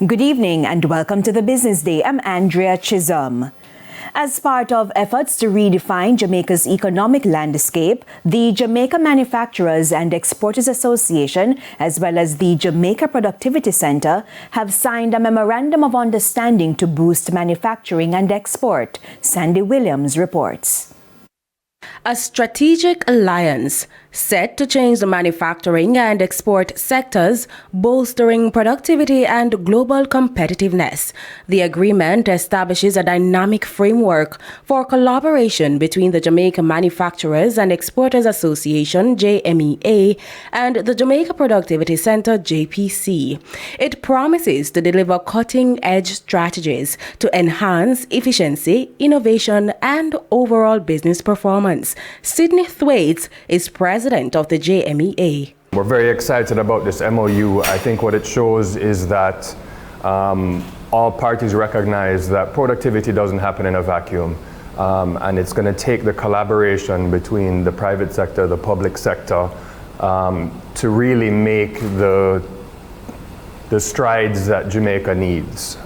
Good evening and welcome to the Business Day. I'm Andrea Chisholm. As part of efforts to redefine Jamaica's economic landscape, the Jamaica Manufacturers and Exporters Association, as well as the Jamaica Productivity Center, have signed a memorandum of understanding to boost manufacturing and export. Sandy Williams reports. A strategic alliance set to change the manufacturing and export sectors, bolstering productivity and global competitiveness. The agreement establishes a dynamic framework for collaboration between the Jamaica Manufacturers and Exporters Association, JMEA, and the Jamaica Productivity Center, JPC. It promises to deliver cutting-edge strategies to enhance efficiency, innovation, and overall business performance. Sydney Thwaites is president of the JMEA. We're very excited about this MOU. I think what it shows is that all parties recognize that productivity doesn't happen in a vacuum, and it's going to take the collaboration between the private sector, the public sector, to really make the strides that Jamaica needs.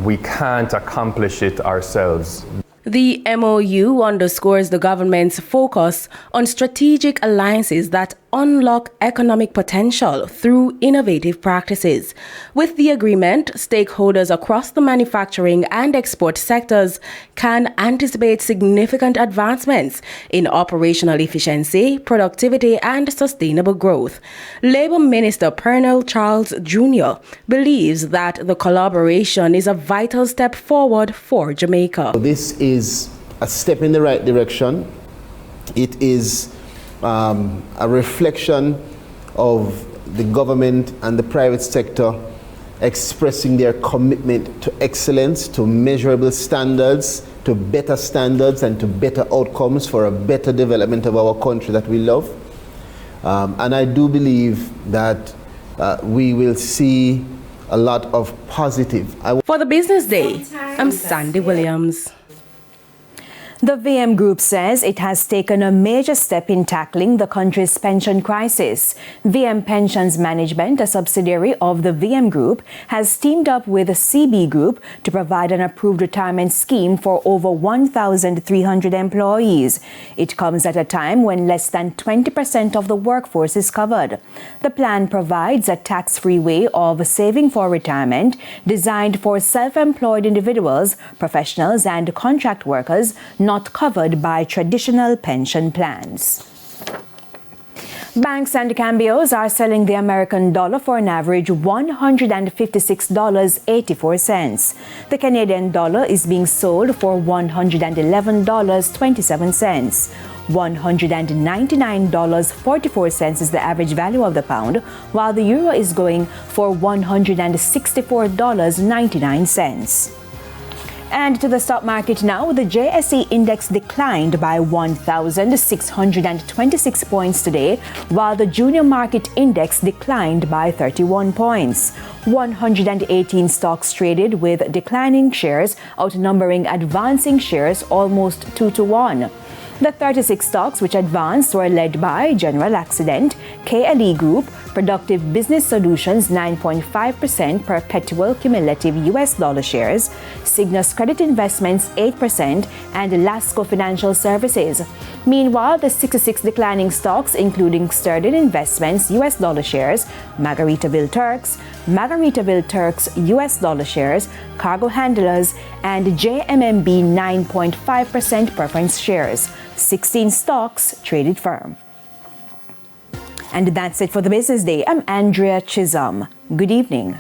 We can't accomplish it ourselves. The MOU underscores the government's focus on strategic alliances that unlock economic potential through innovative practices. With the agreement, stakeholders across the manufacturing and export sectors can anticipate significant advancements in operational efficiency, productivity, and sustainable growth. Labour Minister Pernell Charles Jr. believes that the collaboration is a vital step forward for Jamaica. This is a step in the right direction. It is a reflection of the government and the private sector expressing their commitment to excellence, to measurable standards, to better standards and to better outcomes for a better development of our country that we love. And I do believe that we will see a lot of positive. For the Business Day, I'm Sandy Williams. The VM Group says it has taken a major step in tackling the country's pension crisis. VM Pensions Management, a subsidiary of the VM Group, has teamed up with the CB Group to provide an approved retirement scheme for over 1,300 employees. It comes at a time when less than 20% of the workforce is covered. The plan provides a tax-free way of saving for retirement designed for self-employed individuals, professionals, and contract workers not covered by traditional pension plans. Banks and cambios are selling the American dollar for an average $156.84. The Canadian dollar is being sold for $111.27. $199.44 is the average value of the pound, while the euro is going for $164.99. And to the stock market now, the JSE index declined by 1,626 points today, while the junior market index declined by 31 points. 118 stocks traded with declining shares, outnumbering advancing shares almost 2-to-1. The 36 stocks which advanced were led by General Accident, KLE Group, Productive Business Solutions 9.5% perpetual cumulative US dollar shares, Cygnus Credit Investments 8%, and Lasco Financial Services. Meanwhile, the 66 declining stocks, including Sterling Investments US dollar shares, Margaritaville Turks US dollar shares, Cargo Handlers, and JMMB 9.5% preference shares. 16 stocks traded firm. And that's it for the Business Day. I'm Andrea Chisholm. Good evening.